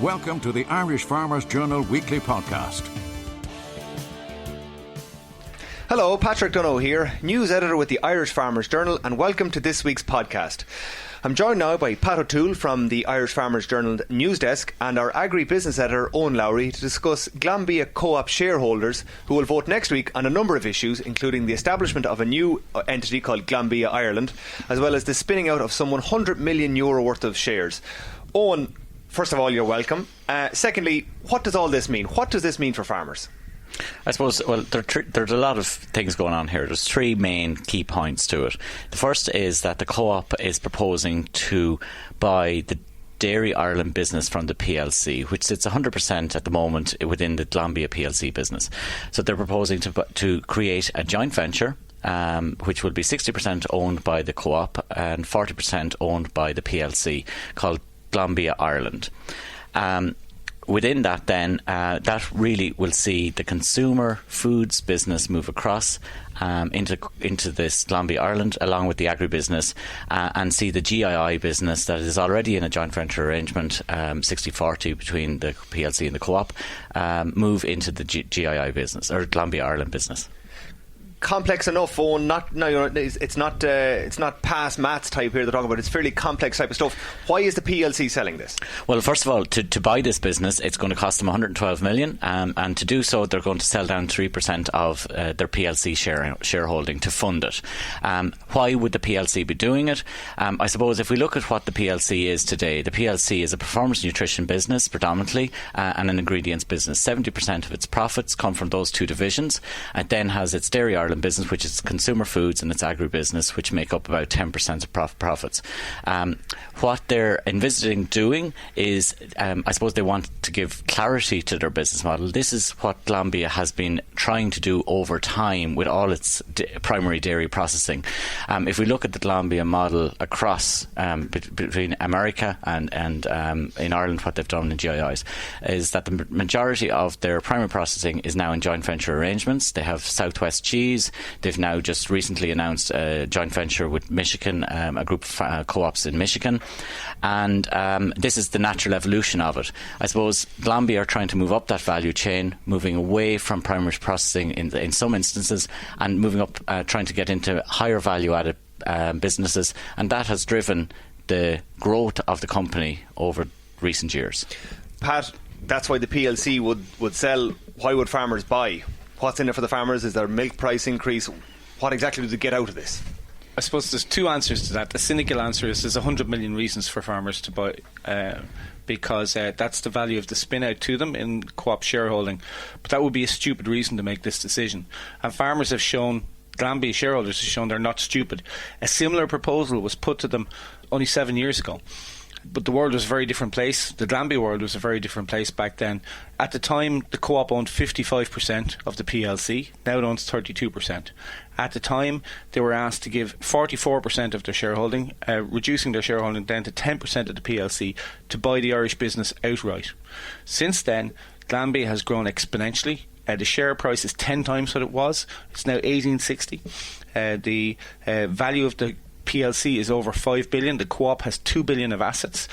Welcome to the Irish Farmers Journal Weekly Podcast. Hello, Patrick Dunno here, news editor with the Irish Farmers Journal, and welcome to this week's podcast. I'm joined now by Pat O'Toole from the Irish Farmers Journal news desk and our agri-business editor Owen Lowry to discuss Glanbia co-op shareholders who will vote next week on a number of issues, including the establishment of a new entity called Glanbia Ireland, as well as the spinning out of some €100 million worth of shares. Owen, first of all, you're welcome. Secondly, what does all this mean? What does this mean for farmers? I suppose, well, there's a lot of things going on here. There's three main key points to it. The first is that the co-op is proposing to buy the Dairy Ireland business from the PLC, which sits 100% at the moment within the Glanbia PLC business. So they're proposing to create a joint venture, which will be 60% owned by the co-op and 40% owned by the PLC, called Glanbia Ireland. Within that then, that really will see the consumer foods business move across into this Glanbia Ireland along with the agribusiness, and see the GII business that is already in a joint venture arrangement, 60-40 between the PLC and the co-op, move into the GII business or Glanbia Ireland business. Complex enough, Owen. It's not past maths type here they're talking about. It's fairly complex type of stuff. Why is the PLC selling this? Well, first of all, to buy this business, it's going to cost them 112 million, and to do so, they're going to sell down 3% of their PLC shareholding to fund it. Why would the PLC be doing it? I suppose if we look at what the PLC is today, the PLC is a performance nutrition business predominantly, and an ingredients business. 70% of its profits come from those two divisions. It then has its Dairy Ireland business, which is consumer foods, and its agribusiness, which make up about 10% of profits. What they're envisaging doing is, I suppose they want to give clarity to their business model. This is what Glanbia has been trying to do over time with all its primary dairy processing. If we look at the Glanbia model across between America and in Ireland, what they've done in GIIs is that the majority of their primary processing is now in joint venture arrangements. They have Southwest Cheese. They've now just recently announced a joint venture with Michigan, a group of co-ops in Michigan, and this is the natural evolution of it. I suppose Glanbia are trying to move up that value chain, moving away from primary processing in some instances, and moving up, trying to get into higher value added businesses, and that has driven the growth of the company over recent years. Pat, that's why the PLC would sell. Why would farmers buy? What's in it for the farmers? Is there a milk price increase? What exactly do they get out of this? I suppose there's two answers to that. The cynical answer is there's 100 million reasons for farmers to buy, because that's the value of the spin out to them in co-op shareholding. But that would be a stupid reason to make this decision. And farmers have shown, Glanbia shareholders have shown they're not stupid. A similar proposal was put to them only 7 years ago. But the world was a very different place. The Glanbia world was a very different place back then. At the time, the co-op owned 55% of the PLC. Now it owns 32%. At the time, they were asked to give 44% of their shareholding, reducing their shareholding down to 10% of the PLC to buy the Irish business outright. Since then, Glanbia has grown exponentially. The share price is 10 times what it was. It's now 1860. The value of the PLC is over 5 billion. The co-op has 2 billion of assets,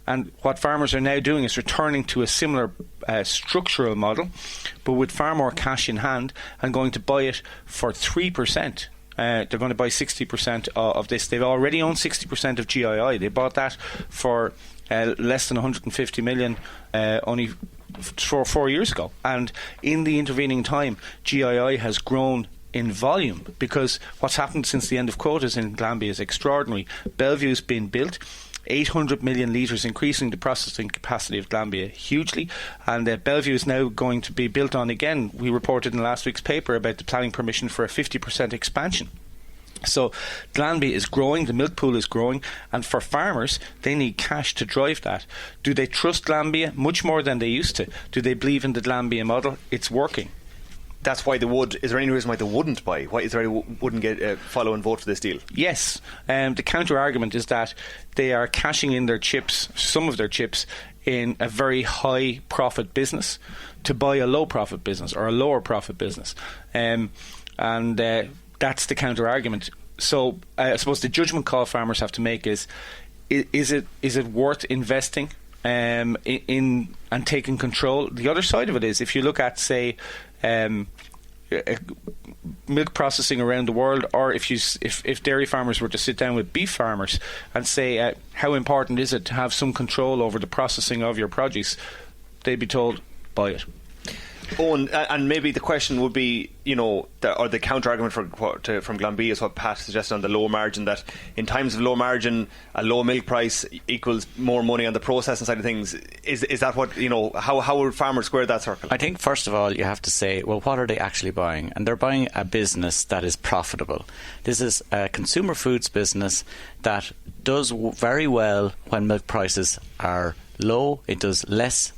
and what farmers are now doing is returning to a similar structural model, but with far more cash in hand, and going to buy it for 3%. They're going to buy 60% of this. They've already owned 60% of GII. They bought that for less than 150 million only 4 years ago, and in the intervening time, GII has grown in volume, because what's happened since the end of quotas in Glanbia is extraordinary. Bellevue's been built, 800 million litres, increasing the processing capacity of Glanbia hugely, and Bellevue is now going to be built on again. We reported in last week's paper about the planning permission for a 50% expansion. So Glanbia is growing, the milk pool is growing, and for farmers, they need cash to drive that. Do they trust Glanbia? Much more than they used to. Do they believe in the Glanbia model? It's working. That's why they would. Is there any reason why they wouldn't buy? Why is there wouldn't get follow and vote for this deal? Yes. The counter argument is that they are cashing in their chips, some of their chips, in a very high profit business to buy a low profit business or a lower profit business, and that's the counter argument. So I suppose the judgment call farmers have to make is it worth investing in and taking control. The other side of it is, if you look at, say, milk processing around the world, or if dairy farmers were to sit down with beef farmers and say how important is it to have some control over the processing of your produce, they'd be told, buy it. Owen, and maybe the question would be, the counter argument from Glanbia is what Pat suggested on the low margin, that in times of low margin, a low milk price equals more money on the processing side of things. Is that what, how would farmers square that circle? I think, first of all, you have to say, well, what are they actually buying? And they're buying a business that is profitable. This is a consumer foods business that does very well when milk prices are low. It does less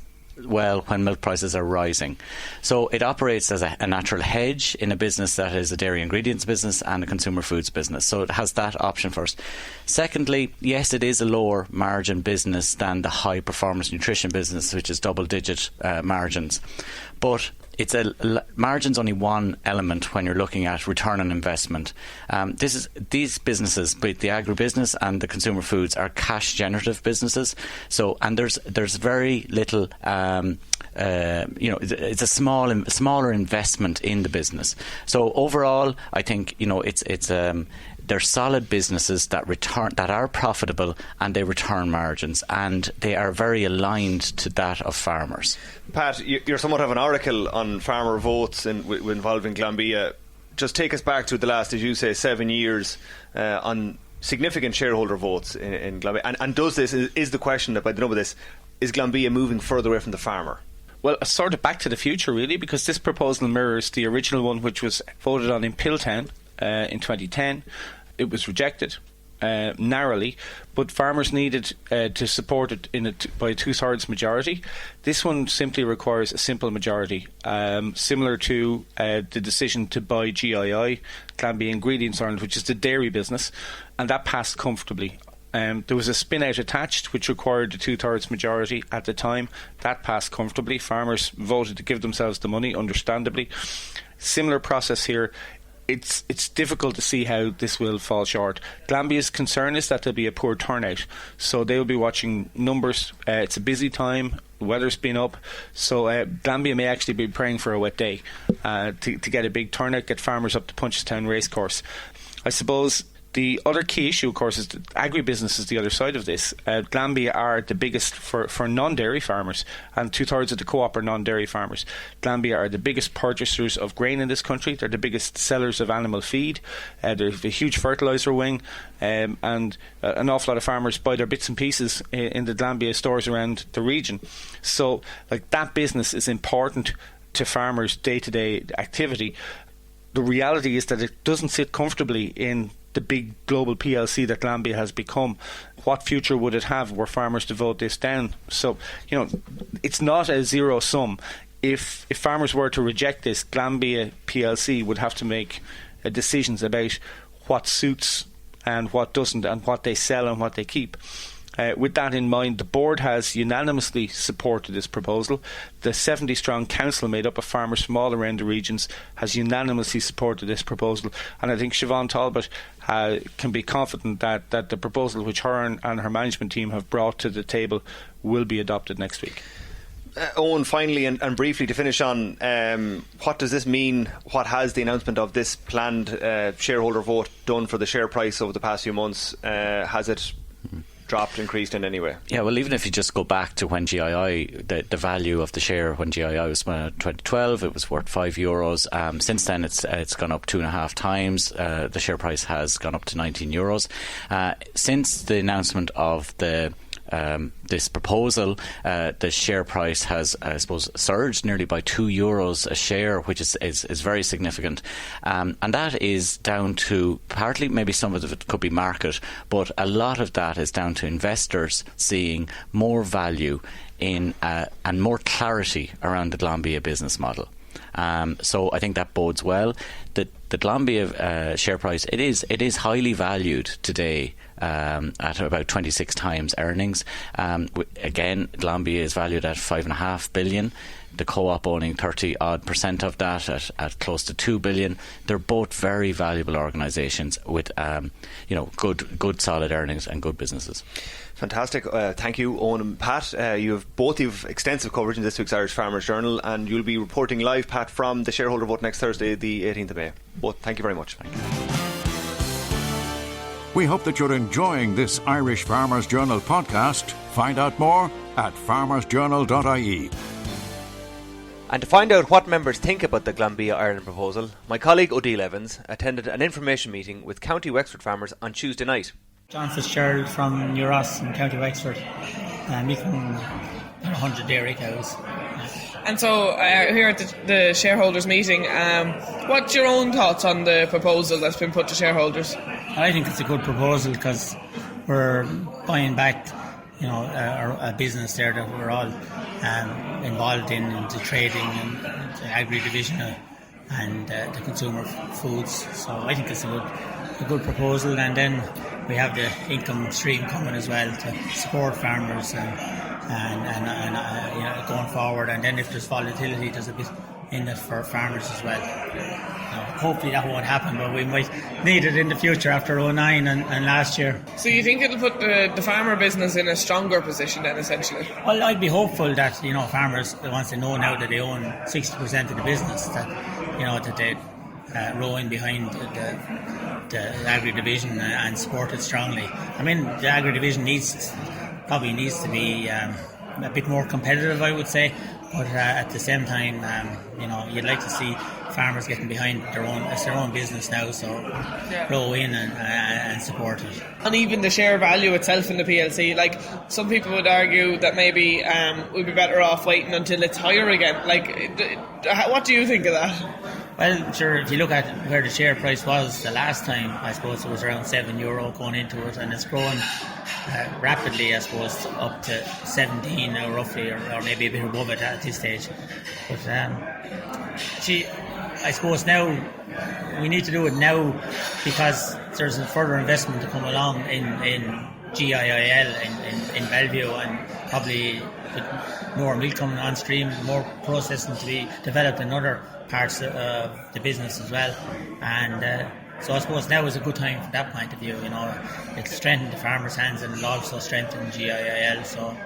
well when milk prices are rising. So it operates as a natural hedge in a business that is a dairy ingredients business and a consumer foods business. So it has that option first. Secondly, yes, it is a lower margin business than the high performance nutrition business, which is double digit margins. But margin's only one element when you're looking at return on investment. These businesses, both the agribusiness and the consumer foods, are cash generative businesses. So, and there's very little. It's a smaller investment in the business. So overall, I think they're solid businesses that are profitable, and they return margins, and they are very aligned to that of farmers. Pat, you're somewhat of an oracle on farmer votes involving Glanbia. Just take us back to the last, as you say, 7 years on significant shareholder votes in Glanbia. And is the question that, by the number of this, is Glanbia moving further away from the farmer? Well, sort of back to the future, really, because this proposal mirrors the original one, which was voted on in Piltown in 2010. It was rejected narrowly, but farmers needed to support it by a 2/3 majority. This one simply requires a simple majority, similar to the decision to buy GII, Glanbia Ingredients Ireland, which is the dairy business, and that passed comfortably. There was a spin-out attached which required a 2/3 majority at the time. That passed comfortably. Farmers voted to give themselves the money, understandably. Similar process here. It's difficult to see how this will fall short. Glanbia's concern is that there'll be a poor turnout, so they'll be watching numbers. It's a busy time, the weather's been up, so Glanbia may actually be praying for a wet day to get a big turnout, get farmers up to Punchestown Racecourse. I suppose the other key issue, of course, is that agribusiness is the other side of this. Glanbia are the biggest for non-dairy farmers, and 2/3 of the co-op are non-dairy farmers. Glanbia are the biggest purchasers of grain in this country. They're the biggest sellers of animal feed. There's a huge fertiliser wing, and an awful lot of farmers buy their bits and pieces in the Glanbia stores around the region. So, that business is important to farmers' day-to-day activity. The reality is that it doesn't sit comfortably in the big global PLC that Glanbia has become. What future would it have were farmers to vote this down? So, it's not a zero sum. If farmers were to reject this, Glanbia PLC would have to make decisions about what suits and what doesn't, and what they sell and what they keep. With that in mind, the board has unanimously supported this proposal. The 70-strong council, made up of farmers from all around the regions, has unanimously supported this proposal. And I think Siobhan Talbot can be confident that the proposal which her and her management team have brought to the table will be adopted next week. Owen, finally and briefly to finish on, what does this mean? What has the announcement of this planned shareholder vote done for the share price over the past few months? Has it dropped, increased in any way? Yeah, well, even if you just go back to when GII, the value of the share when GII was in 2012, it was worth €5. Since then, it's gone up 2.5 times. The share price has gone up to €19. Since the announcement of this proposal, the share price has, I suppose, surged nearly by €2 a share, which is very significant. And that is down to, partly maybe some of it could be market, but a lot of that is down to investors seeing more value in and more clarity around the Glanbia business model. So I think that bodes well. The Glanbia share price, it is highly valued today at about 26 times earnings. Again, Glanbia is valued at $5.5 billion. The co-op owning 30% of that at close to $2 billion. They're both very valuable organisations with good solid earnings and good businesses. Fantastic. Thank you, Owen and Pat. You've extensive coverage in this week's Irish Farmers Journal, and you'll be reporting live, Pat, from the shareholder vote next Thursday, the 18th of May. Both, thank you very much. Thank you. We hope that you're enjoying this Irish Farmers Journal podcast. Find out more at farmersjournal.ie. And to find out what members think about the Glanbia Ireland proposal, my colleague Odile Evans attended an information meeting with County Wexford farmers on Tuesday night. John Fitzgerald from New Ross in County Wexford, meeting 100 dairy cows. And so here at the shareholders meeting, what's your own thoughts on the proposal that's been put to shareholders? I think it's a good proposal because we're buying back a business there that we're all involved in the trading and the agri division and the consumer foods. So I think it's a good proposal, and then we have the income stream coming as well to support farmers and going forward. And then if there's volatility, there's a bit in it for farmers as well. Hopefully that won't happen, but we might need it in the future after 2009 and last year. So you think it'll put the farmer business in a stronger position then, essentially? Well, I'd be hopeful that farmers, once they know now that they own 60% of the business, that that they row in behind the agri division and support it strongly. I mean, the agri division probably needs to be a bit more competitive, I would say. But at the same time, you'd like to see farmers getting behind their own business now, so row in and support it. And even the share value itself in the PLC, like some people would argue that maybe we'd be better off waiting until it's higher again. Like, what do you think of that? Well, sure, if you look at where the share price was the last time, I suppose it was around €7 going into it, and it's growing rapidly, I suppose, up to 17 now roughly, or maybe a bit above it at this stage. But I suppose now we need to do it now because there's a further investment to come along in GIIL in Bellevue, and probably with more milk coming on stream, more processing to be developed in other parts of the business as well. And so I suppose now is a good time from that point of view. It'll strengthen the farmers' hands and it'll also strengthen GIIL. So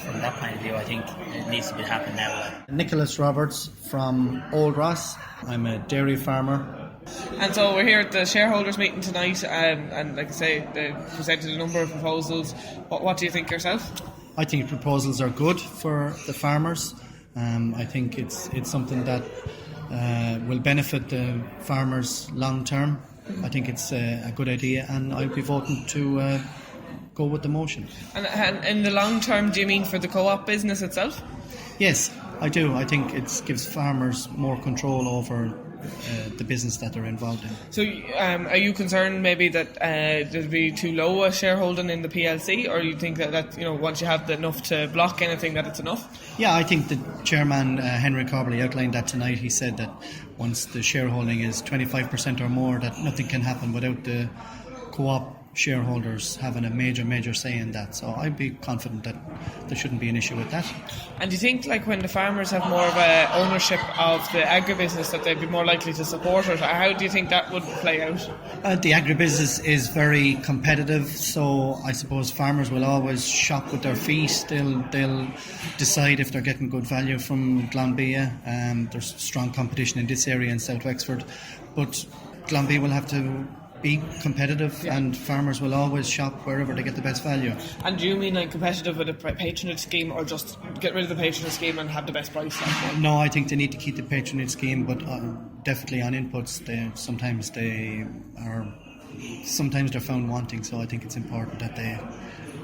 from that point of view, I think it needs to be happening now. Nicholas Roberts from Old Ross. I'm a dairy farmer. And so we're here at the shareholders meeting tonight, and like I say, they presented a number of proposals. What do you think yourself? I think proposals are good for the farmers. I think it's something that will benefit the farmers long term. I think it's a good idea, and I'll be voting to go with the motion. And in the long term, do you mean for the co-op business itself? Yes, I do. I think it gives farmers more control over the business that they're involved in. So are you concerned maybe that there'll be too low a shareholding in the PLC, or you think that once you have enough to block anything, that it's enough? Yeah, I think the chairman, Henry Corbally, outlined that tonight. He said that once the shareholding is 25% or more, that nothing can happen without the co-op shareholders having a major say in that. So I'd be confident that there shouldn't be an issue with that. And do you think, like, when the farmers have more of a ownership of the agribusiness, that they'd be more likely to support it? Or how do you think that would play out? The agribusiness is very competitive, so I suppose farmers will always shop with their feet. They'll decide if they're getting good value from Glanbia. There's strong competition in this area in South Wexford, but Glanbia will have to be competitive, and farmers will always shop wherever they get the best value. And do you mean like competitive with a patronage scheme, or just get rid of the patronage scheme and have the best price? No, I think they need to keep the patronage scheme, but definitely on inputs, sometimes they're found wanting, so I think it's important that they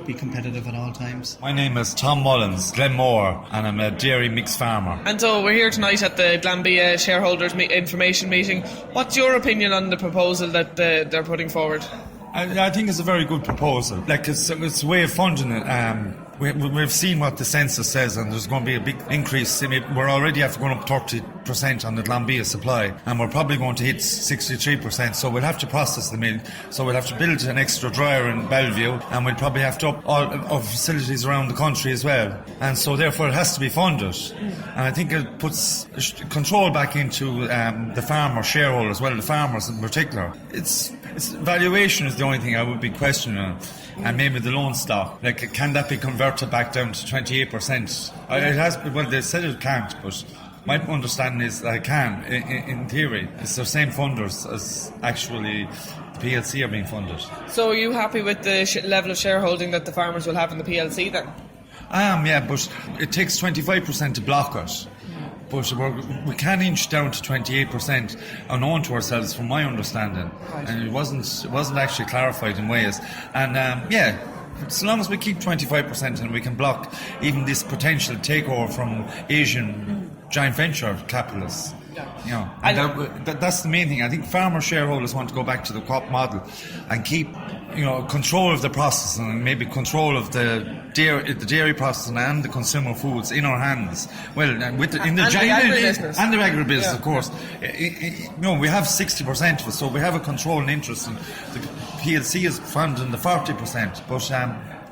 be competitive at all times. My name is Tom Mullins Glenmore, and I'm a dairy mix farmer. And so we're here tonight at the Glanbia shareholders information meeting. What's your opinion on the proposal that they're putting forward? I think it's a very good proposal. Like, it's a way of funding it. We've seen what the census says, and there's going to be a big increase. We're already after going up 30 on the Glanbia supply, and we're probably going to hit 63%, so we'll have to process the milk, so we'll have to build an extra dryer in Bellevue, and we'll probably have to up all our facilities around the country as well, and so therefore it has to be funded, and I think it puts control back into the farmer shareholders, well, the farmers in particular. It's valuation is the only thing I would be questioning, and maybe the loan stock, like, can that be converted back down to 28%? It has, well, they said it can't, but my understanding is that it can, in theory. It's the same funders as actually the PLC are being funded. So are you happy with the level of shareholding that the farmers will have in the PLC then? I am, yeah, but it takes 25% to block it. But we can inch down to 28% unknown to ourselves, from my understanding. Right. And it wasn't actually clarified in Wales. And so long as we keep 25% and we can block even this potential takeover from Asian joint venture capitalists. Yeah. And that's the main thing. I think farmer shareholders want to go back to the co-op model and keep, control of the processing and maybe control of the dairy processing and the consumer foods in our hands. Well, and the agribusiness, of course. We have 60% of it, so we have a controlling interest, and the PLC is funding the 40%. But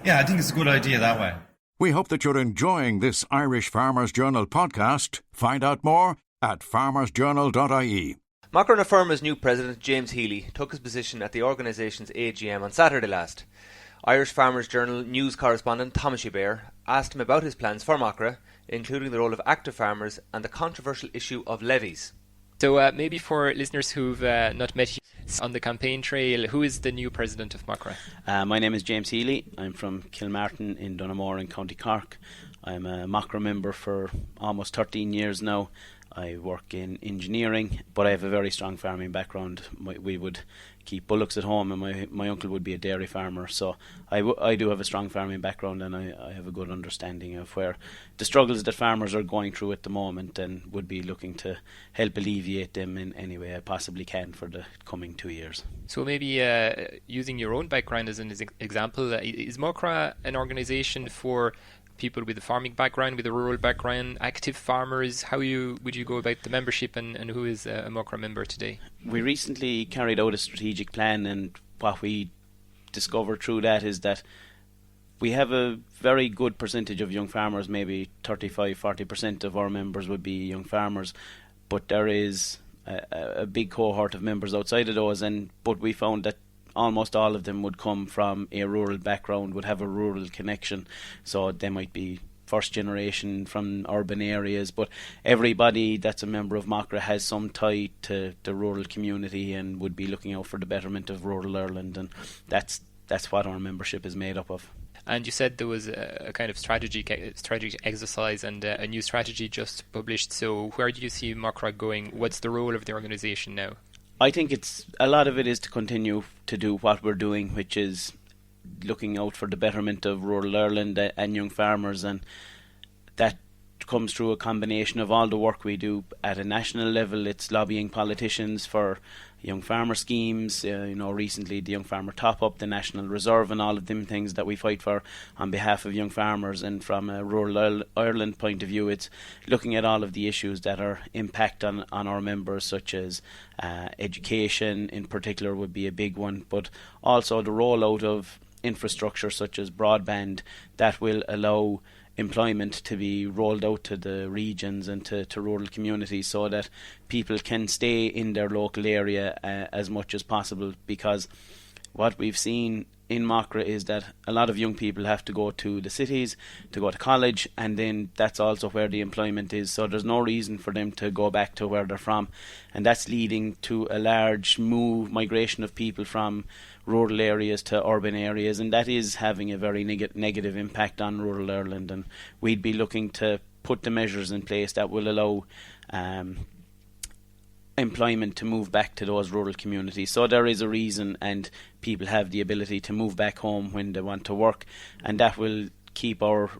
I think it's a good idea that way. We hope that you're enjoying this Irish Farmers Journal podcast. Find out more at farmersjournal.ie. Macra Firma's new president, James Healy, took his position at the organisation's AGM on Saturday last. Irish Farmers Journal news correspondent Thomas Bear asked him about his plans for Macra, including the role of active farmers and the controversial issue of levies. So maybe for listeners who've not met you on the campaign trail, who is the new president of Macra? My name is James Healy. I'm from Kilmartin in Donaghmore in County Cork. I'm a Macra member for almost 13 years now. I work in engineering, but I have a very strong farming background. We would keep bullocks at home, and my uncle would be a dairy farmer. So I do have a strong farming background, and I have a good understanding of where the struggles that farmers are going through at the moment, and would be looking to help alleviate them in any way I possibly can for the coming 2 years. So maybe using your own background as an example, is Macra an organisation for people with a farming background, with a rural background, active farmers? How would you go about the membership, and who is a Macra member today? We recently carried out a strategic plan, and what we discovered through that is that we have a very good percentage of young farmers. Maybe 35-40% of our members would be young farmers, but there is a big cohort of members outside of those, but we found that almost all of them would come from a rural background, would have a rural connection, so they might be first generation from urban areas, but everybody that's a member of Macra has some tie to the rural community and would be looking out for the betterment of rural Ireland, and that's what our membership is made up of. And you said there was a kind of strategy exercise and a new strategy just published, so where do you see Macra going? What's the role of the organisation now? I think a lot of it is to continue to do what we're doing, which is looking out for the betterment of rural Ireland and young farmers, and that comes through a combination of all the work we do at a national level. It's lobbying politicians for young farmer schemes, recently the Young Farmer Top Up, the National Reserve, and all of them things that we fight for on behalf of young farmers. And from a rural Ireland point of view, it's looking at all of the issues that are impact on our members, such as education in particular would be a big one, but also the rollout of infrastructure such as broadband that will allow employment to be rolled out to the regions and to rural communities, so that people can stay in their local area as much as possible. Because what we've seen in Macra is that a lot of young people have to go to the cities to go to college, and then that's also where the employment is, so there's no reason for them to go back to where they're from, and that's leading to a large migration of people from rural areas to urban areas, and that is having a very negative impact on rural Ireland. And we'd be looking to put the measures in place that will allow employment to move back to those rural communities, so there is a reason and people have the ability to move back home when they want to work, and that will keep our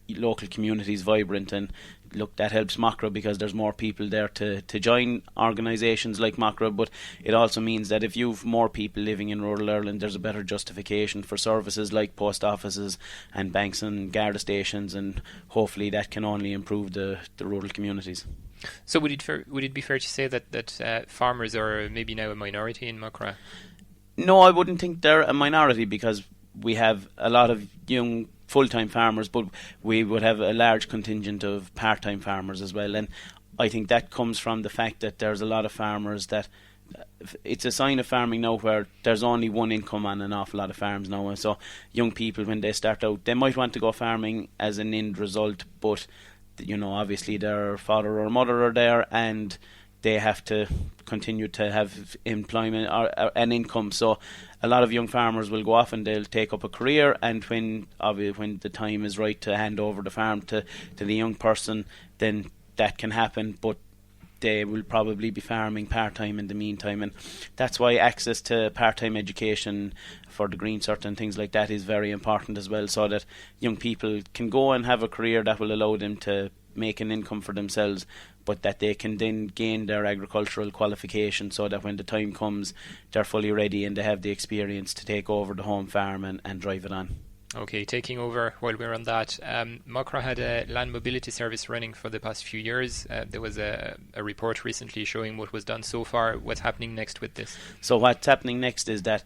local communities vibrant. And look, that helps Macra because there's more people there to join organisations like Macra, but it also means that if you've more people living in rural Ireland, there's a better justification for services like post offices and banks and Garda stations, and hopefully that can only improve the rural communities. So would it be fair to say that farmers are maybe now a minority in Macra? No, I wouldn't think they're a minority, because we have a lot of young full-time farmers, but we would have a large contingent of part-time farmers as well. And I think that comes from the fact that there's a lot of farmers that it's a sign of farming now where there's only one income on an awful lot of farms now. And so young people, when they start out, they might want to go farming as an end result, but obviously their father or mother are there and they have to continue to have employment or an income. So a lot of young farmers will go off and they'll take up a career, and when the time is right to hand over the farm to the young person, then that can happen, but they will probably be farming part-time in the meantime. And that's why access to part-time education for the Green Cert and things like that is very important as well, so that young people can go and have a career that will allow them to make an income for themselves, but that they can then gain their agricultural qualification, so that when the time comes they're fully ready and they have the experience to take over the home farm and drive it on. Okay, taking over while we're on that, Macra had a land mobility service running for the past few years. There was a report recently showing what was done so far. What's happening next with this? So what's happening next is that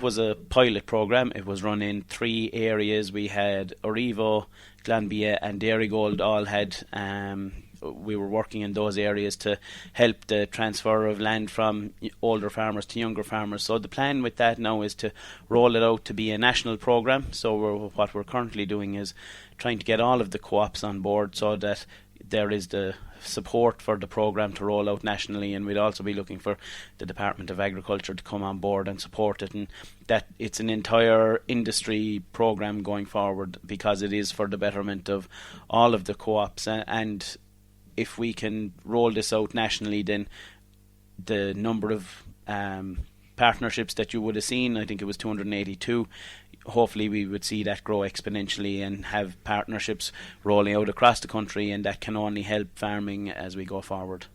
was a pilot programme. It was run in 3 areas. We had Orivo, Glanbia and Dairygold all had we were working in those areas to help the transfer of land from older farmers to younger farmers. So the plan with that now is to roll it out to be a national programme. So what we're currently doing is trying to get all of the co-ops on board, so that there is the support for the programme to roll out nationally, and we'd also be looking for the Department of Agriculture to come on board and support it, and that it's an entire industry programme going forward, because it is for the betterment of all of the co-ops. And if we can roll this out nationally, then the number of partnerships that you would have seen, I think it was 282, hopefully we would see that grow exponentially and have partnerships rolling out across the country, and that can only help farming as we go forward.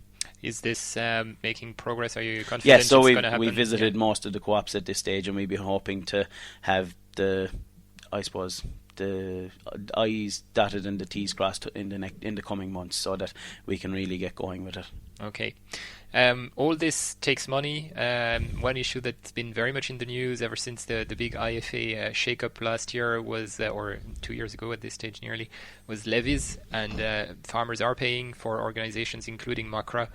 Is this making progress? Are you confident yes, so it's going to happen? we visited most of the co-ops at this stage, and we'd be hoping to have the I's dotted and the T's crossed in the coming months, so that we can really get going with it. Okay. All this takes money. One issue that's been very much in the news ever since the big IFA shake-up last year was, or 2 years ago at this stage nearly, was levies, and farmers are paying for organisations including Macra.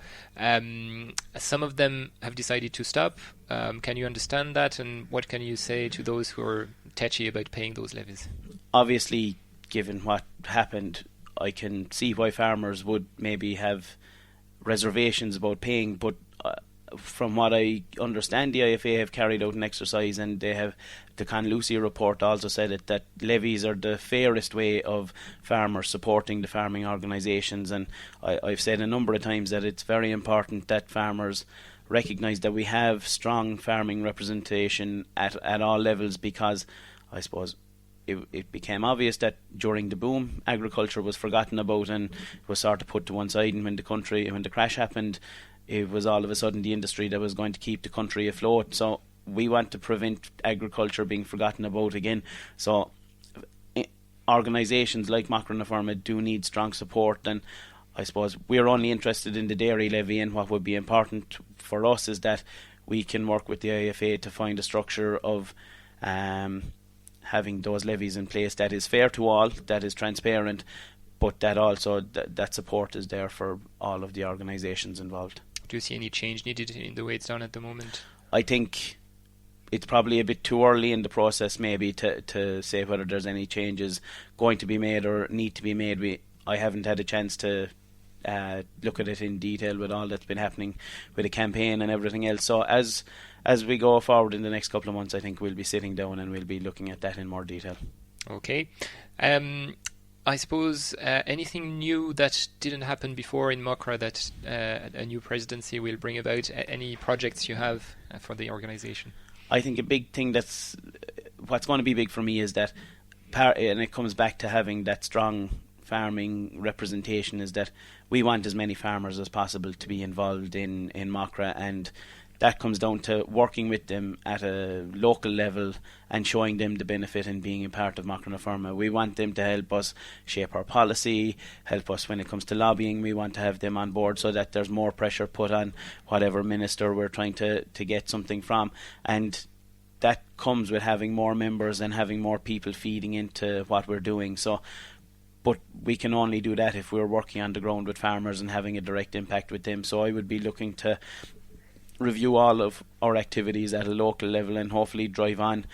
Some of them have decided to stop. Can you understand that, and what can you say to those who are touchy about paying those levies? Obviously, given what happened, I can see why farmers would maybe have reservations about paying, but from what I understand, the IFA have carried out an exercise, and they have, the Conlucia report also said it, that levies are the fairest way of farmers supporting the farming organisations. And I've said a number of times that it's very important that farmers recognise that we have strong farming representation at all levels, because I suppose it became obvious that during the boom, agriculture was forgotten about and was sort of put to one side, and when the crash happened, it was all of a sudden the industry that was going to keep the country afloat. So we want to prevent agriculture being forgotten about again. So organisations like Macra na Forma do need strong support, and I suppose we're only interested in the dairy levy, and what would be important for us is that we can work with the IFA to find a structure of having those levies in place that is fair to all, that is transparent, but that also that support is there for all of the organisations involved. Do you see any change needed in the way it's done at the moment? I think it's probably a bit too early in the process maybe to say whether there's any changes going to be made or need to be made. I haven't had a chance to look at it in detail with all that's been happening with the campaign and everything else. So as we go forward in the next couple of months, I think we'll be sitting down and we'll be looking at that in more detail. Okay. I suppose anything new that didn't happen before in Macra that a new presidency will bring about? Any projects you have for the organisation? I think a big thing what's going to be big for me is that, and it comes back to having that strong farming representation, is that we want as many farmers as possible to be involved in Macra, and that comes down to working with them at a local level and showing them the benefit in being a part of Macra na Firma. We want them to help us shape our policy, help us when it comes to lobbying. We want to have them on board so that there's more pressure put on whatever minister we're trying to get something from. And that comes with having more members and having more people feeding into what we're doing. But we can only do that if we're working on the ground with farmers and having a direct impact with them. So I would be looking to review all of our activities at a local level and hopefully drive on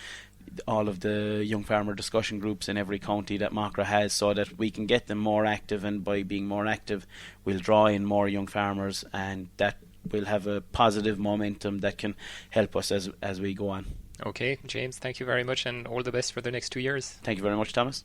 all of the young farmer discussion groups in every county that Macra has, so that we can get them more active, and by being more active we'll draw in more young farmers, and that will have a positive momentum that can help us as we go on. Okay, James, thank you very much, and all the best for the next 2 years. Thank you very much, Thomas.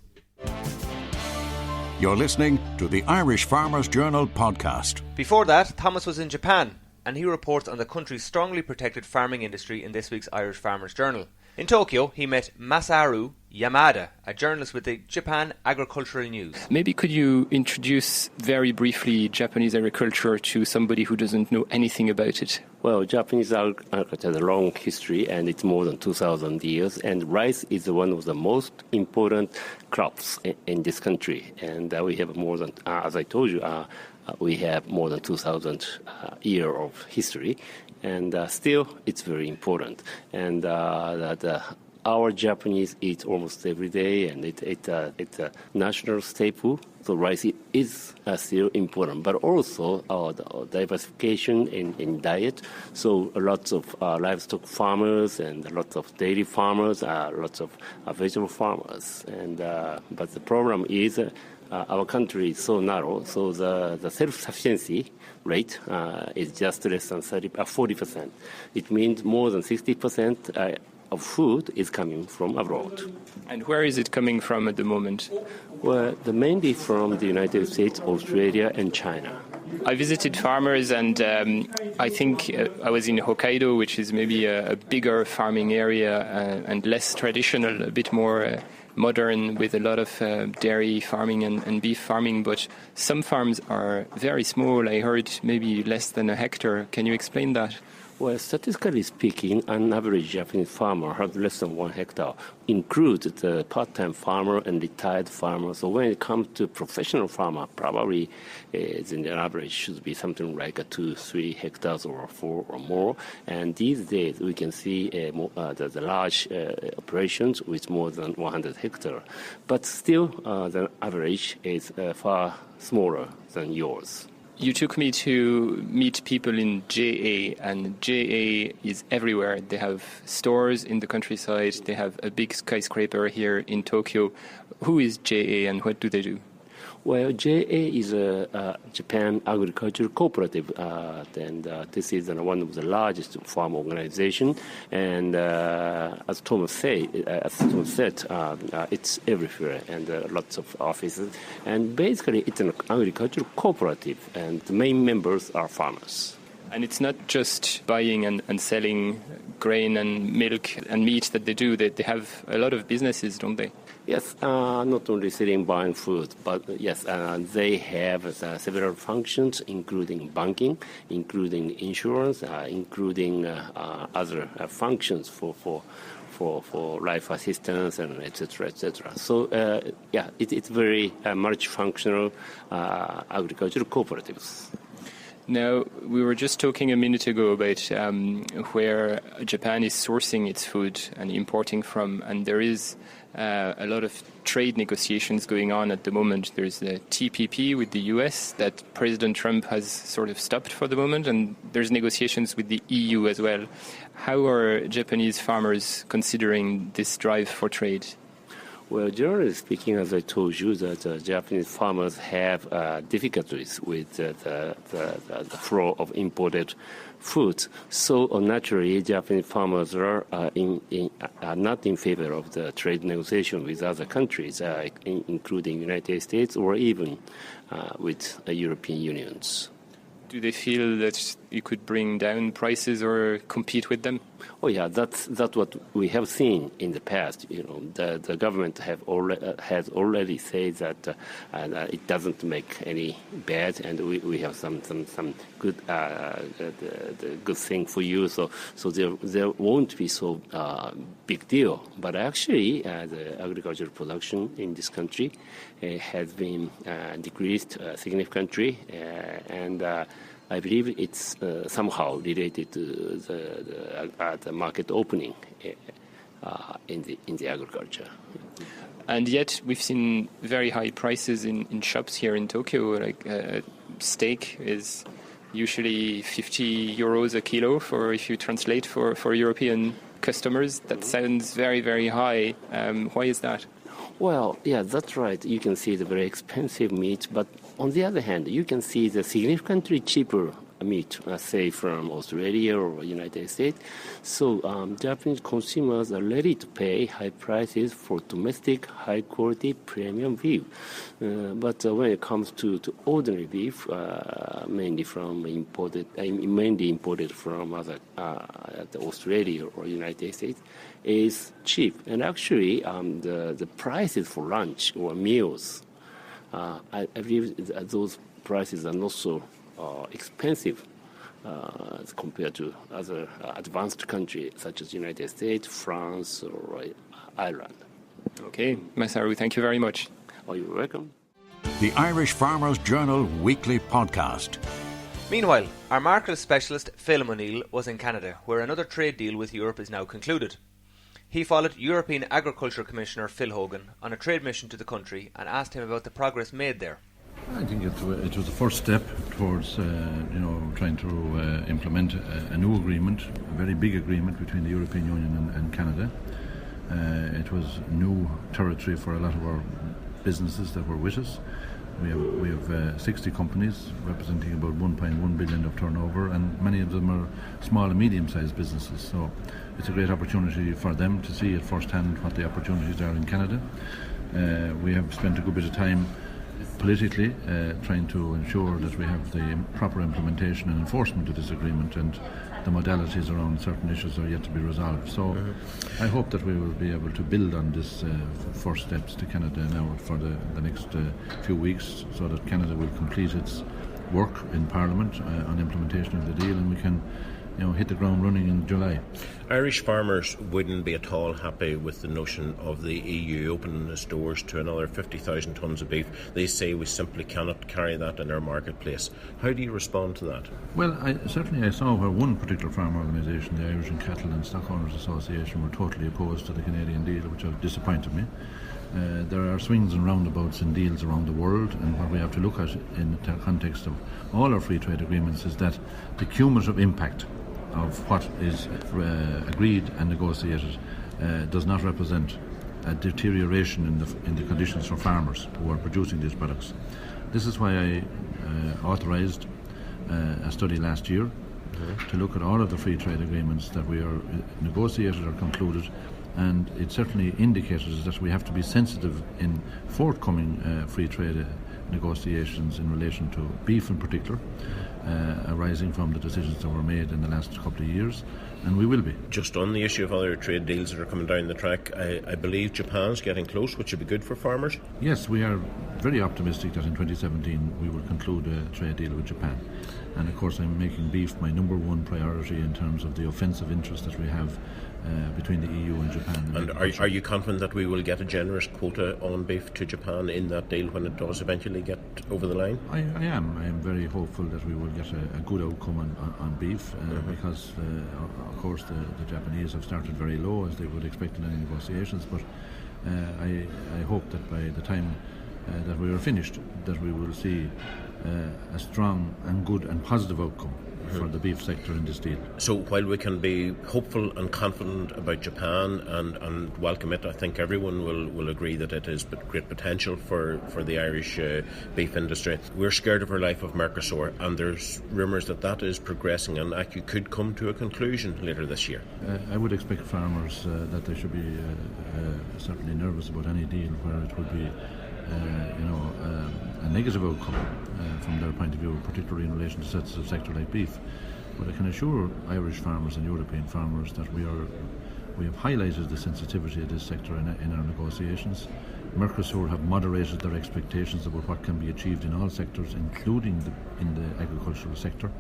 You're listening to the Irish Farmers Journal podcast. Before that, Thomas was in Japan, and he reports on the country's strongly protected farming industry in this week's Irish Farmers Journal. In Tokyo, he met Masaru Yamada, a journalist with the Japan Agricultural News. Maybe could you introduce very briefly Japanese agriculture to somebody who doesn't know anything about it? Well, Japanese agriculture has a long history, and it's more than 2,000 years, and rice is one of the most important crops in this country. And we have more than, as I told you, we have more than 2,000 years of history, and still it's very important. And our Japanese eat almost every day, and it's a national staple. So rice is still important, but also the diversification in diet. So lots of livestock farmers and lots of dairy farmers, lots of vegetable farmers. And but the problem is our country is so narrow, so the self-sufficiency rate is just less than 40%. It means more than 60% of food is coming from abroad. And where is it coming from at the moment? Well, mainly from the United States, Australia, and China. I visited farmers, and I think I was in Hokkaido, which is maybe a bigger farming area and less traditional, a bit more modern, with a lot of dairy farming and beef farming. But some farms are very small. I heard maybe less than a hectare. Can you explain that? Well, statistically speaking, an average Japanese farmer has less than 1 hectare, includes the part-time farmer and retired farmer. So when it comes to professional farmer, probably the average should be something like 2-3 hectares or 4 or more. And these days we can see the large operations with more than 100 hectares. But still, the average is far smaller than yours. You took me to meet people in JA, and JA is everywhere. They have stores in the countryside. They have a big skyscraper here in Tokyo. Who is JA and what do they do? Well, JA is a Japan Agriculture Cooperative, and this is one of the largest farm organizations. And as Thomas said, it's everywhere, and lots of offices. And basically, it's an agriculture cooperative, and the main members are farmers. And it's not just buying and selling grain and milk and meat that they do. They have a lot of businesses, don't they? Yes, not only selling, buying food, but yes, they have several functions, including banking, including insurance, including other functions for life assistance and etc. etc. So it's very multifunctional agricultural cooperatives. Now, we were just talking a minute ago about where Japan is sourcing its food and importing from, and there is a lot of trade negotiations going on at the moment. There's the TPP with the US that President Trump has sort of stopped for the moment, and there's negotiations with the EU as well. How are Japanese farmers considering this drive for trade? Well, generally speaking, as I told you, that Japanese farmers have difficulties with the flow of imported food. So naturally, Japanese farmers are not in favor of the trade negotiation with other countries, including United States or even with European unions. Do they feel that you could bring down prices or compete with them? Oh yeah, that's what we have seen in the past. The government has already said that it doesn't make any bad, and we have some good good thing for you. So there won't be so big deal. But actually, the agricultural production in this country has been decreased significantly, and I believe it's somehow related to the market opening in the agriculture. And yet we've seen very high prices in shops here in Tokyo. Like steak is usually 50 euros a kilo if you translate for European customers. That sounds very, very high. Why is that? Well, yeah, that's right. You can see the very expensive meat, but on the other hand, you can see the significantly cheaper meat, say from Australia or United States. So Japanese consumers are ready to pay high prices for domestic, high-quality premium beef. But when it comes to ordinary beef, mainly imported from Australia or United States, is cheap. And actually, the prices for lunch or meals, I believe those prices are not so expensive as compared to other advanced countries such as United States, France, or Ireland. Okay, Masaru, thank you very much. Oh, you're welcome. The Irish Farmers Journal Weekly Podcast. Meanwhile, our Macra specialist Phil O'Neill was in Canada, where another trade deal with Europe is now concluded. He followed European Agriculture Commissioner Phil Hogan on a trade mission to the country and asked him about the progress made there. I think it was the first step towards trying to implement a new agreement, a very big agreement between the European Union and Canada. It was new territory for a lot of our businesses that were with us. We have 60 companies representing about 1.1 billion of turnover, and many of them are small and medium-sized businesses. So it's a great opportunity for them to see at first hand what the opportunities are in Canada. We have spent a good bit of time politically trying to ensure that we have the proper implementation and enforcement of this agreement, and the modalities around certain issues are yet to be resolved. So I hope that we will be able to build on this first steps to Canada now for the next few weeks, so that Canada will complete its work in Parliament on implementation of the deal, and we can hit the ground running in July. Irish farmers wouldn't be at all happy with the notion of the EU opening its doors to another 50,000 tonnes of beef. They say we simply cannot carry that in our marketplace. How do you respond to that? Well, I saw where one particular farm organisation, the Irish and Cattle and Stock Owners Association, were totally opposed to the Canadian deal, which disappointed me. There are swings and roundabouts in deals around the world, and what we have to look at in the context of all our free trade agreements is that the cumulative impact of what is agreed and negotiated does not represent a deterioration in the conditions for farmers who are producing these products. This is why I authorised a study last year to look at all of the free trade agreements that we are negotiated or concluded, and it certainly indicated that we have to be sensitive in forthcoming free trade negotiations in relation to beef in particular, arising from the decisions that were made in the last couple of years, and we will be. Just on the issue of other trade deals that are coming down the track, I believe Japan's getting close, which would be good for farmers. Yes, we are very optimistic that in 2017 we will conclude a trade deal with Japan, and of course I'm making beef my number one priority in terms of the offensive interest that we have between the EU and Japan. And are you confident that we will get a generous quota on beef to Japan in that deal when it does eventually get over the line? I am very hopeful that we will get a good outcome on beef, because of course the Japanese have started very low, as they would expect in any negotiations, but I hope that by the time that we are finished, that we will see a strong and good and positive outcome for the beef sector in this deal. So while we can be hopeful and confident about Japan and welcome it, I think everyone will agree that it has great potential for the Irish beef industry. We're scared of our life of Mercosur, and there's rumours that is progressing and actually could come to a conclusion later this year. I would expect farmers that they should be certainly nervous about any deal where it would be a negative outcome from their point of view, particularly in relation to such a sector like beef. But I can assure Irish farmers and European farmers that we have highlighted the sensitivity of this sector in our negotiations. Mercosur have moderated their expectations about what can be achieved in all sectors, including in the agricultural sector.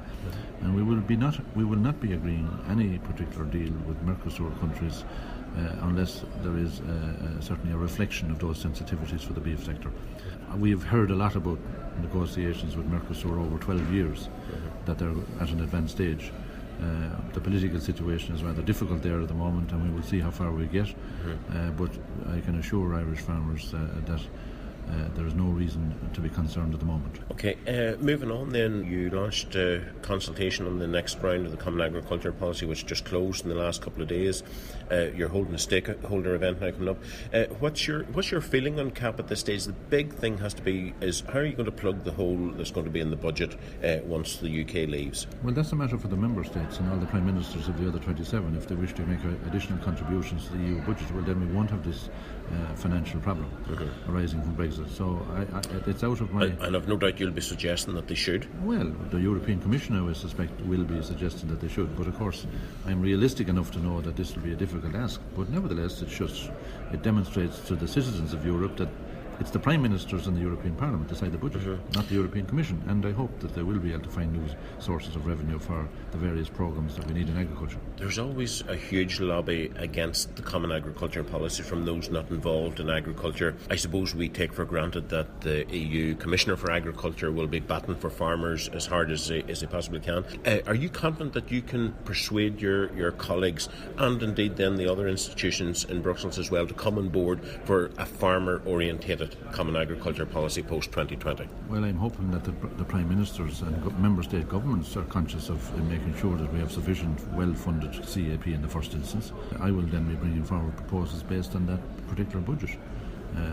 And we will not be agreeing any particular deal with Mercosur countries unless there is certainly a reflection of those sensitivities for the beef sector. We have heard a lot about negotiations with Mercosur over 12 years, that they're at an advanced stage. The political situation is rather difficult there at the moment, and we will see how far we get. But I can assure Irish farmers that there is no reason to be concerned at the moment. Okay, moving on then, you launched a consultation on the next round of the Common Agriculture Policy, which just closed in the last couple of days. You're holding a stakeholder event now coming up. What's your feeling on CAP at this stage? The big thing has to be is how are you going to plug the hole that's going to be in the budget once the UK leaves? Well, that's a matter for the member states and all the prime ministers of the other 27. If they wish to make additional contributions to the EU budget, well, then we won't have this financial problem arising from Brexit. So it's out of my... And I've no doubt you'll be suggesting that they should. Well, the European Commissioner, I suspect, will be suggesting that they should. But of course, I'm realistic enough to know that this will be a difficult ask. But nevertheless, it demonstrates to the citizens of Europe that it's the Prime Ministers and the European Parliament decide the budget, not the European Commission. And I hope that they will be able to find new sources of revenue for the various programmes that we need in agriculture. There's always a huge lobby against the Common Agriculture Policy from those not involved in agriculture. I suppose we take for granted that the EU Commissioner for Agriculture will be batting for farmers as hard as they possibly can. Are you confident that you can persuade your colleagues and indeed then the other institutions in Brussels as well to come on board for a farmer-orientated Common Agriculture Policy post-2020? Well, I'm hoping that the Prime Ministers and Member State governments are conscious of making sure that we have sufficient well-funded CAP in the first instance. I will then be bringing forward proposals based on that particular budget.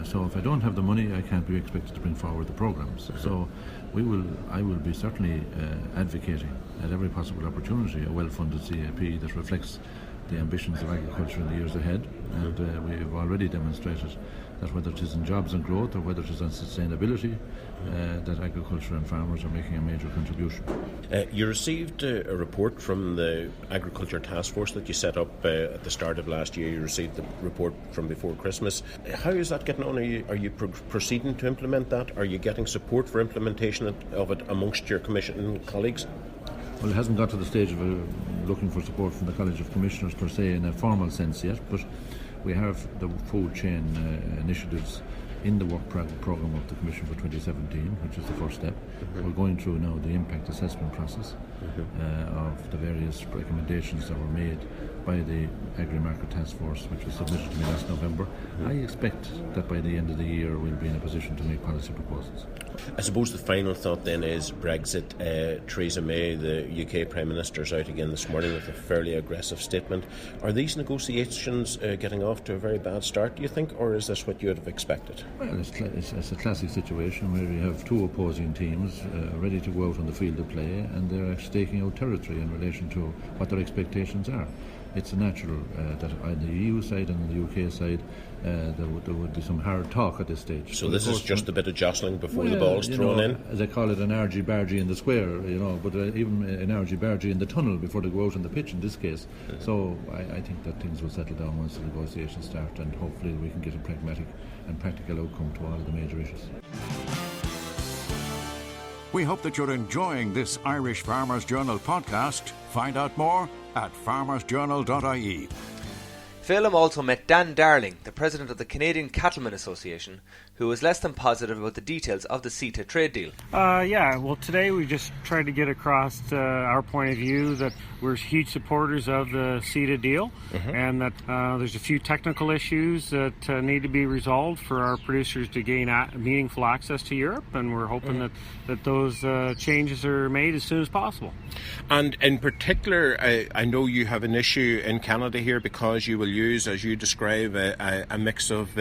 So if I don't have the money, I can't be expected to bring forward the programmes. So I will be certainly advocating at every possible opportunity a well-funded CAP that reflects the ambitions of agriculture in the years ahead. And we have already demonstrated that whether it is in jobs and growth or whether it is on sustainability, that agriculture and farmers are making a major contribution. You received a report from the Agriculture Task Force that you set up at the start of last year. You received the report from before Christmas. How is that getting on? Are you proceeding to implement that? Are you getting support for implementation of it amongst your Commission colleagues? Well, it hasn't got to the stage of looking for support from the College of Commissioners per se in a formal sense yet, but we have the food chain initiatives in the work programme of the Commission for 2017, which is the first step. We're going through now the impact assessment process of the various recommendations that were made by the Agri-Market Task Force, which was submitted to me last November. I expect that by the end of the year we'll be in a position to make policy proposals. I suppose the final thought then is Brexit. Theresa May, the UK Prime Minister, is out again this morning with a fairly aggressive statement. Are these negotiations getting off to a very bad start, do you think, or is this what you would have expected? Well, it's a classic situation where we have two opposing teams ready to go out on the field of play, and they're staking out territory in relation to what their expectations are. It's natural that on the EU side and the UK side there would be some hard talk at this stage. So this is just a bit of jostling before the ball's thrown in? As they call it, an argy-bargy in the square, but even an argy-bargy in the tunnel before they go out on the pitch in this case. So I think that things will settle down once the negotiations start, and hopefully we can get a pragmatic and practical outcome to all of the major issues. We hope that you're enjoying this Irish Farmers Journal podcast. Find out more at farmersjournal.ie. Phelim also met Dan Darling, the president of the Canadian Cattlemen Association, who was less than positive about the details of the CETA trade deal. Well, today we just tried to get across our point of view that we're huge supporters of the CETA deal, and that there's a few technical issues that need to be resolved for our producers to gain meaningful access to Europe, and we're hoping that those changes are made as soon as possible. And in particular, I know you have an issue in Canada here because you will use, as you describe, a mix of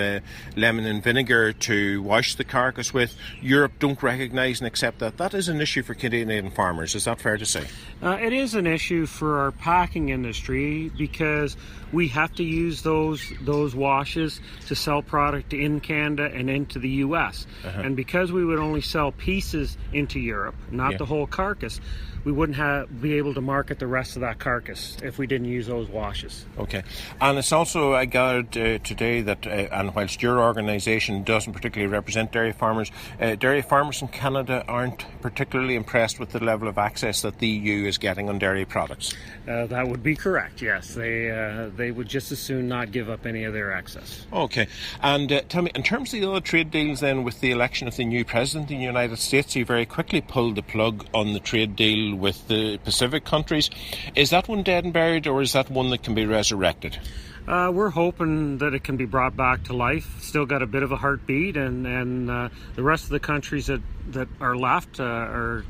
lemon and vinegar to wash the carcass with. Europe don't recognise and accept that. That is an issue for Canadian farmers. Is that fair to say? It is an issue for our packing industry because we have to use those washes to sell product in Canada and into the U.S. And because we would only sell pieces into Europe, not the whole carcass, we wouldn't be able to market the rest of that carcass if we didn't use those washes. Okay. And it's also, I gathered today that, and whilst your organisation doesn't particularly represent dairy farmers in Canada aren't particularly impressed with the level of access that the EU is getting on dairy products. That would be correct, yes. They would just as soon not give up any of their access. Okay. And tell me, in terms of the other trade deals then, with the election of the new president in the United States, he very quickly pulled the plug on the trade deal with the Pacific countries. Is that one dead and buried, or is that one that can be resurrected? We're hoping that it can be brought back to life. Still got a bit of a heartbeat, and the rest of the countries that are left are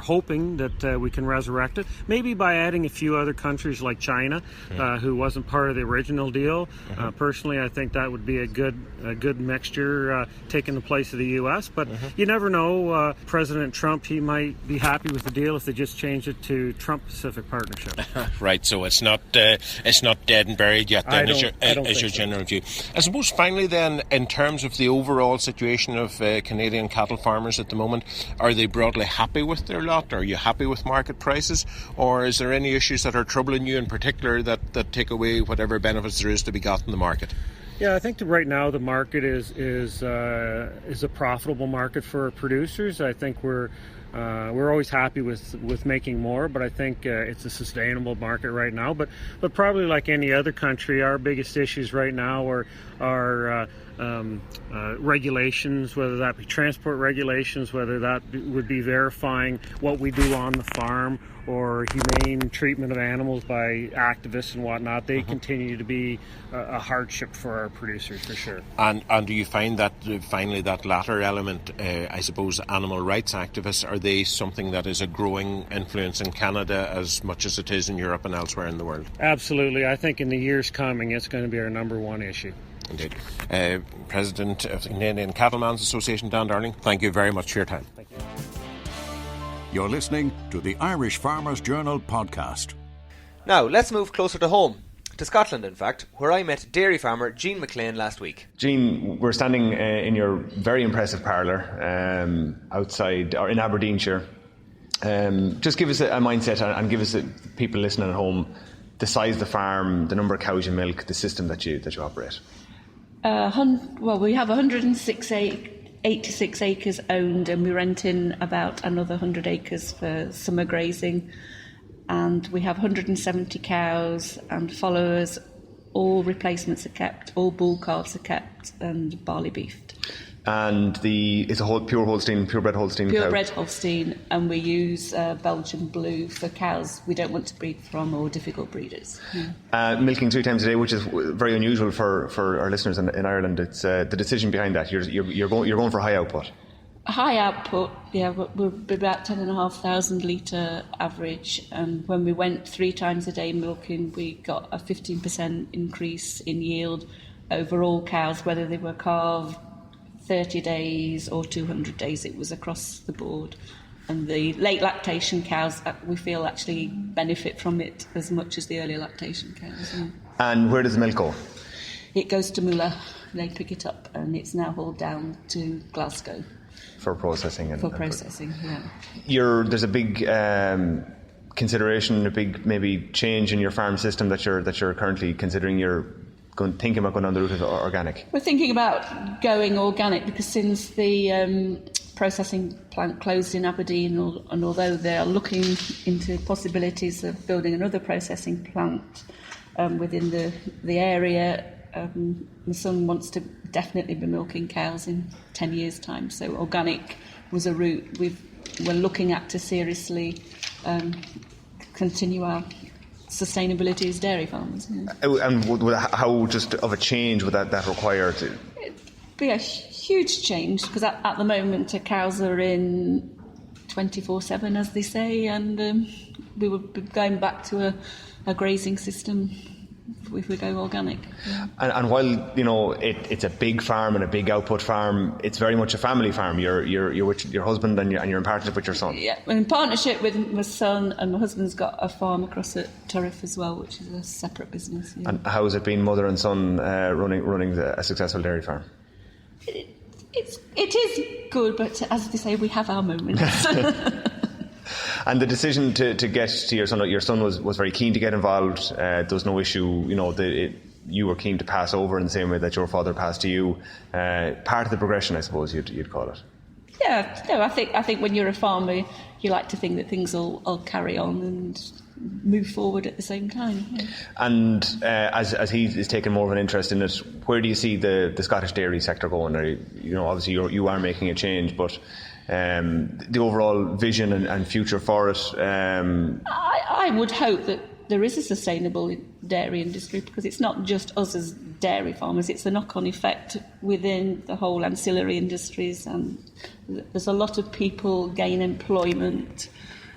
hoping that we can resurrect it. Maybe by adding a few other countries like China, who wasn't part of the original deal. Personally, I think that would be a good mixture, taking the place of the U.S. But you never know. President Trump, he might be happy with the deal if they just change it to Trump-Pacific Partnership. Right. So it's not dead and buried yet. Then, is your general view? I suppose finally, then, in terms of the overall situation of Canadian cattle farmers at the moment, are they broadly happy with their lot? Are you happy with market prices, or is there any issues that are troubling you in particular that take away whatever benefits there is to be got in the market? Yeah, I think that right now the market is a profitable market for producers. I think we're always happy with making more, but I think it's a sustainable market right now. But probably like any other country, our biggest issues right now are regulations, whether that be transport regulations, whether that would be verifying what we do on the farm, or humane treatment of animals by activists and whatnot. They continue to be a hardship for our producers, for sure. And do you find that finally that latter element, I suppose animal rights activists, are they something that is a growing influence in Canada as much as it is in Europe and elsewhere in the world? Absolutely. I think in the years coming it's going to be our number one issue. Indeed. President of the Canadian Cattlemen's Association, Dan Darling, thank you very much for your time. Thank you. You're listening to the Irish Farmers Journal podcast. Now, let's move closer to home, to Scotland in fact, where I met dairy farmer Jean McLean last week. Jean, we're standing in your very impressive parlour outside, or in Aberdeenshire. Just give us a mindset and give us, people listening at home, the size of the farm, the number of cows you milk, the system that you operate. We have 86 acres owned, and we rent in about another 100 acres for summer grazing. And we have 170 cows and followers. All replacements are kept, all bull calves are kept, and barley beefed. And it's a purebred Holstein cow? Purebred Holstein, and we use Belgian Blue for cows we don't want to breed from, or difficult breeders. Milking 3 times a day, which is very unusual for our listeners in Ireland. It's the decision behind that. You're going for high output. High output, yeah, we're about 10,500 litre average. And when we went 3 times a day milking, we got a 15% increase in yield over all cows, whether they were calved 30 days or 200 days. It was across the board. And the late lactation cows, we feel, actually benefit from it as much as the early lactation cows. Yeah. And where does the milk go? It goes to Mullins. They pick it up, and it's now hauled down to Glasgow. For processing. Yeah. There's a big consideration, a big maybe change in your farm system that you're currently considering. You're thinking about going down the route of organic. We're thinking about going organic because since the processing plant closed in Aberdeen, and although they are looking into possibilities of building another processing plant within the area, my son wants to definitely be milking cows in 10 years' time. So organic was a route we're looking at to seriously continue our sustainability as dairy farmers. Yeah. And how just of a change would that require? It'd be a huge change because at the moment the cows are in 24/7, as they say, and we would be going back to a grazing system if we go organic. Yeah. And while it's a big farm and a big output farm, it's very much a family farm. You're with your husband and you're in partnership with your son. Yeah, in partnership with my son, and my husband's got a farm across at Turriff as well, which is a separate business. Yeah. And how has it been, mother and son, running a successful dairy farm? It is good, but as they say, we have our moments. And the decision to get to your son was very keen to get involved. There was no issue, you were keen to pass over in the same way that your father passed to you. Part of the progression, I suppose you'd call it. Yeah, no, I think when you're a farmer, you like to think that things will carry on and move forward at the same time. Yeah. And as he is taking more of an interest in it, where do you see the Scottish dairy sector going? Obviously you are making a change, but the overall vision and future for it. I would hope that there is a sustainable dairy industry, because it's not just us as dairy farmers, it's a knock-on effect within the whole ancillary industries, and there's a lot of people gain employment,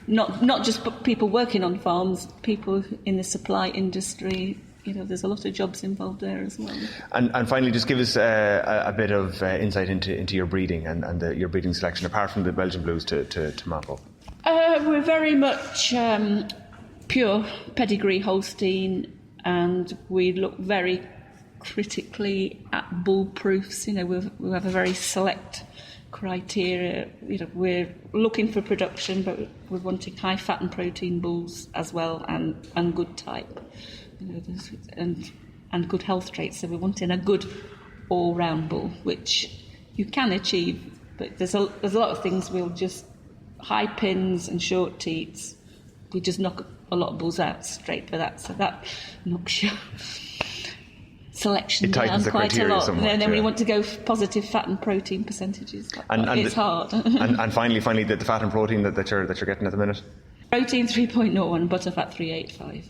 not just people working on farms, people in the supply industry. There's a lot of jobs involved there as well. And finally, just give us a bit of insight into your breeding and your breeding selection, apart from the Belgian Blues to Macra. We're very much pure pedigree Holstein, and we look very critically at bull proofs. We have a very select criteria. We're looking for production, but we're wanting high fat and protein bulls as well, and good type. And good health traits. So we're wanting a good all-round bull, which you can achieve, but there's a lot of things we'll just high pins and short teats. We just knock a lot of bulls out straight for that. So that knocks your selection down quite a lot. And then we want to go for positive fat and protein percentages. And it's hard. and finally, the fat and protein that you're getting at the minute. Protein 3.01, butterfat 385.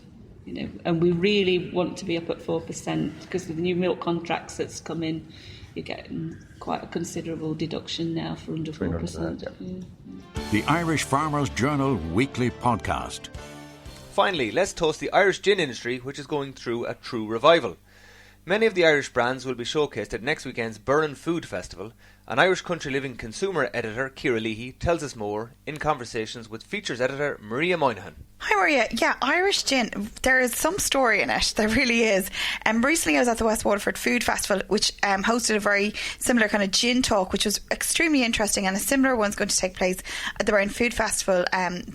And we really want to be up at 4%, because with the new milk contracts that's come in, you're getting quite a considerable deduction now for under 4%. Yeah. The Irish Farmers Journal Weekly Podcast. Finally, let's toast the Irish gin industry, which is going through a true revival. Many of the Irish brands will be showcased at next weekend's Burren Food Festival, and Irish Country Living consumer editor Ciara Leahy tells us more in conversations with features editor Maria Moynihan. Hi Maria, yeah, Irish gin, there is some story in it, there really is. Recently I was at the West Waterford Food Festival, which hosted a very similar kind of gin talk, which was extremely interesting, and a similar one's going to take place at the Burren Food Festival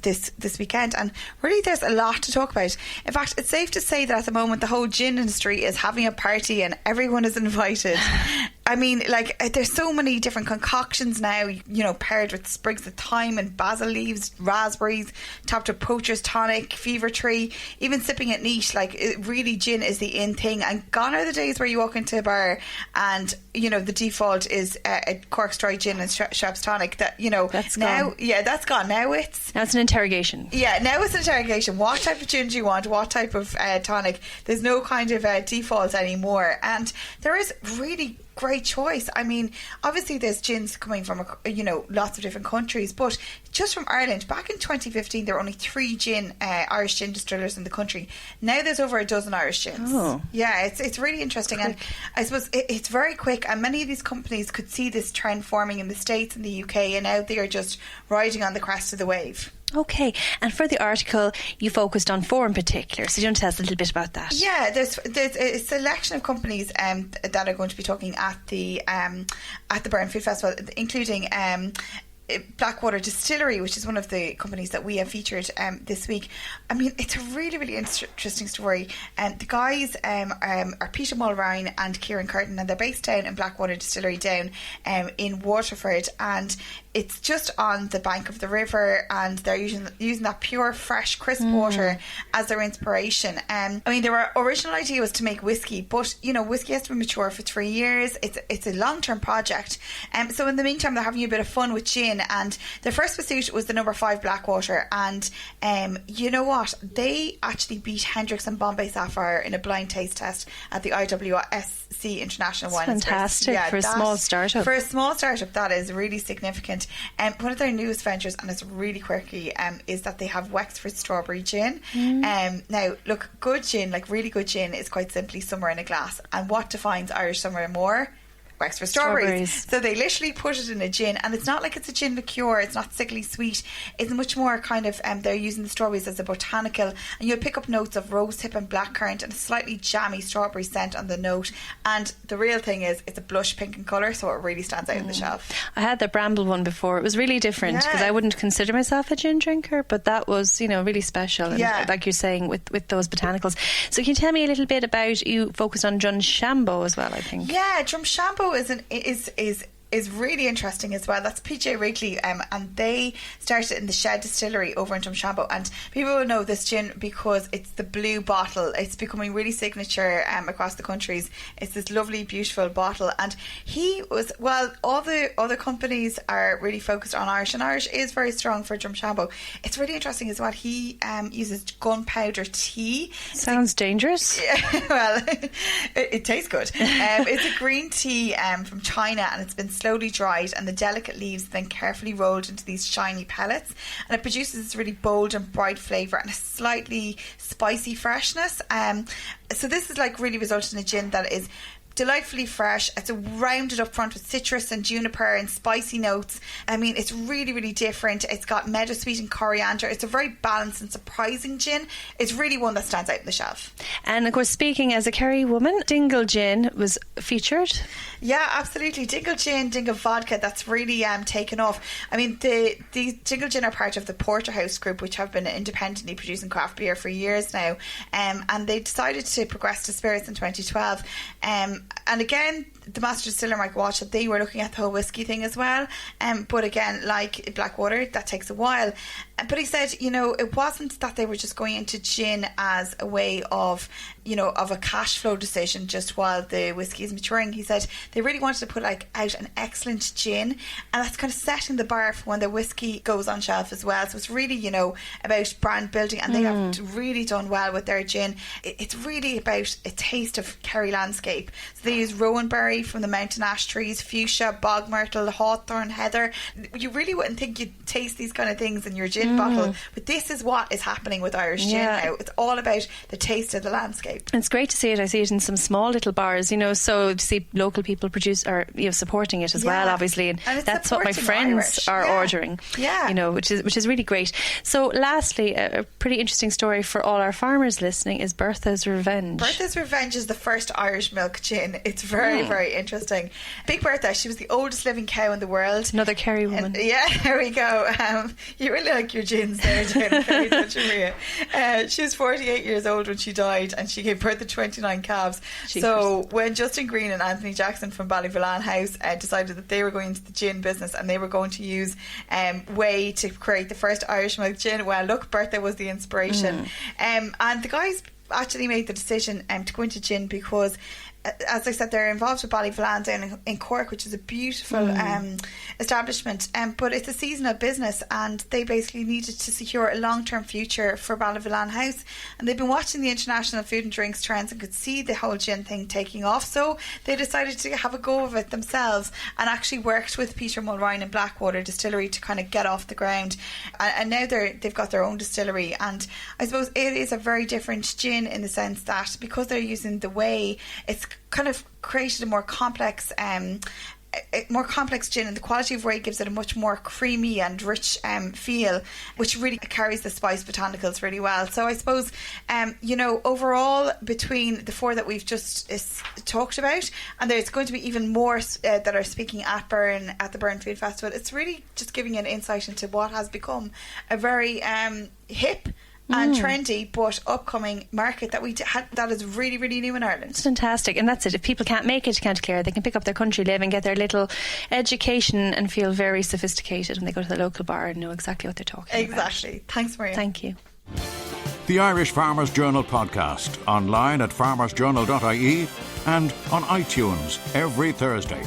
this weekend, and really there's a lot to talk about. In fact, it's safe to say that at the moment the whole gin industry is having a party and everyone is invited. I mean, there's so many different concoctions now, paired with sprigs of thyme and basil leaves, raspberries, topped with poacher's tonic, fever tree, even sipping it neat. Really, gin is the in thing. And gone are the days where you walk into a bar and, the default is a Cork's Dry Gin and Schweppes tonic. That's now gone. Yeah, that's gone. Now it's an interrogation. Yeah, now it's an interrogation. What type of gin do you want? What type of tonic? There's no kind of default anymore. And there is really great choice. I mean, obviously there's gins coming from lots of different countries, but just from Ireland, back in 2015 there were only 3 Irish gin distillers in the country. Now there's over a dozen Irish gins. Oh. Yeah, it's really interesting, and I suppose it's very quick, and many of these companies could see this trend forming in the States and the UK, and now they are just riding on the crest of the wave. Okay, and for the article you focused on 4 in particular, so do you want to tell us a little bit about that? Yeah, there's a selection of companies that are going to be talking at the Burren Food Festival, including Blackwater Distillery, which is one of the companies that we have featured this week. I mean, it's a really, really interesting story. The guys are Peter Mulrine and Kieran Curtin, and they're based down in Blackwater Distillery down in Waterford, and it's just on the bank of the river, and they're using that pure, fresh, crisp water as their inspiration. I mean, their original idea was to make whiskey, but whiskey has to be mature for 3 years. It's a long-term project. So in the meantime, they're having a bit of fun with gin, and their first pursuit was the number 5 Blackwater, and you know what? They actually beat Hendricks and Bombay Sapphire in a blind taste test at the IWSC International Wine. Fantastic. For a small startup. For a small startup, that is really significant. brilliant. One of their newest ventures, and it's really quirky, is that they have Wexford strawberry gin. Now, look, good gin, like really good gin, is quite simply summer in a glass. And what defines Irish summer more? Wexford strawberries. So they literally put it in a gin, and it's not like it's a gin liqueur, it's not sickly sweet, it's much more kind of they're using the strawberries as a botanical, and you'll pick up notes of rosehip and blackcurrant and a slightly jammy strawberry scent on the note. And the real thing is it's a blush pink in colour, so it really stands out on the shelf. I had the bramble one before. It was really different because I wouldn't consider myself a gin drinker, but that was, you know, really special, and like you're saying with those botanicals. So can you tell me a little bit about, you focused on Drumshanbo as well, I think? Yeah, Drumshanbo is really interesting as well. That's PJ Wrigley, and they started in the Shed Distillery over in Drumshanbo, and people will know this gin because it's the blue bottle. It's becoming really signature across the countries. It's this lovely, beautiful bottle, and he was, well, all the other companies are really focused on Irish, and Irish is very strong for Drumshanbo. It's really interesting as well. He uses gunpowder tea. Sounds dangerous. Yeah, well, it tastes good. It's a green tea from China, and it's been slowly dried, and the delicate leaves then carefully rolled into these shiny pellets, and it produces this really bold and bright flavour and a slightly spicy freshness. So this is like really resulting in a gin that is delightfully fresh. It's rounded up front with citrus and juniper and spicy notes. I mean, it's really, really different. It's got meadowsweet and coriander. It's a very balanced and surprising gin. It's really one that stands out on the shelf. And of course, speaking as a Kerry woman, Dingle Gin was featured. Yeah, absolutely. Dingle Gin, Dingle Vodka, that's really taken off. I mean, the Dingle Gin are part of the Porterhouse Group, which have been independently producing craft beer for years now, and they decided to progress to spirits in 2012. And again, the master distiller Mike Walsh said they were looking at the whole whiskey thing as well, but again, like Blackwater, that takes a while. But he said, you know, it wasn't that they were just going into gin as a way of, you know, of a cash flow decision just while the whiskey is maturing. He said they really wanted to put out an excellent gin, and that's kind of setting the bar for when the whiskey goes on shelf as well. So it's really, you know, about brand building, and they have really done well with their gin. It's really about a taste of Kerry landscape. So they use rowanberry from the mountain ash trees, fuchsia, bog myrtle, hawthorn, heather. You really wouldn't think you'd taste these kind of things in your gin bottle, but this is what is happening with Irish gin now. It's all about the taste of the landscape. It's great to see it. I see it in some small little bars, you know, so to see local people produce or, you know, supporting it as well, obviously, and that's what my friends are ordering, you know, which is really great. So lastly, a pretty interesting story for all our farmers listening is Bertha's Revenge. Bertha's Revenge is the first Irish milk gin. It's very, very interesting. Big Bertha, she was the oldest living cow in the world. Another Kerry woman. And, yeah, there we go. You really like your gins there, Jen. Kerry, don't you, Maria? She was 48 years old when she died, and she gave birth to 29 calves. Jeepers. So when Justin Green and Anthony Jackson from Ballyvillan House decided that they were going into the gin business and they were going to use whey to create the first Irish milk gin, well, look, Bertha was the inspiration. And the guys actually made the decision to go into gin because, as I said, they're involved with Ballyvillan down in Cork, which is a beautiful establishment, but it's a seasonal business, and they basically needed to secure a long-term future for Ballyvillan House, and they've been watching the international food and drinks trends and could see the whole gin thing taking off, so they decided to have a go of it themselves and actually worked with Peter Mulrine and Blackwater Distillery to kind of get off the ground, and now they've got their own distillery. And I suppose it is a very different gin in the sense that because they're using the whey, it's kind of created a more complex gin, and the quality of whey gives it a much more creamy and rich feel, which really carries the spice botanicals really well. So I suppose, you know, overall, between the four that we've just talked about, and there's going to be even more that are speaking at the Burn Food Festival, it's really just giving an insight into what has become a very hip and trendy but upcoming market that is really, really new in Ireland. It's fantastic, and that's it. If people can't make it to County Clare, they can pick up their country live and get their little education and feel very sophisticated when they go to the local bar and know exactly what they're talking about. Exactly. Thanks, Maria. Thank you. The Irish Farmers Journal podcast, online at farmersjournal.ie and on iTunes every Thursday.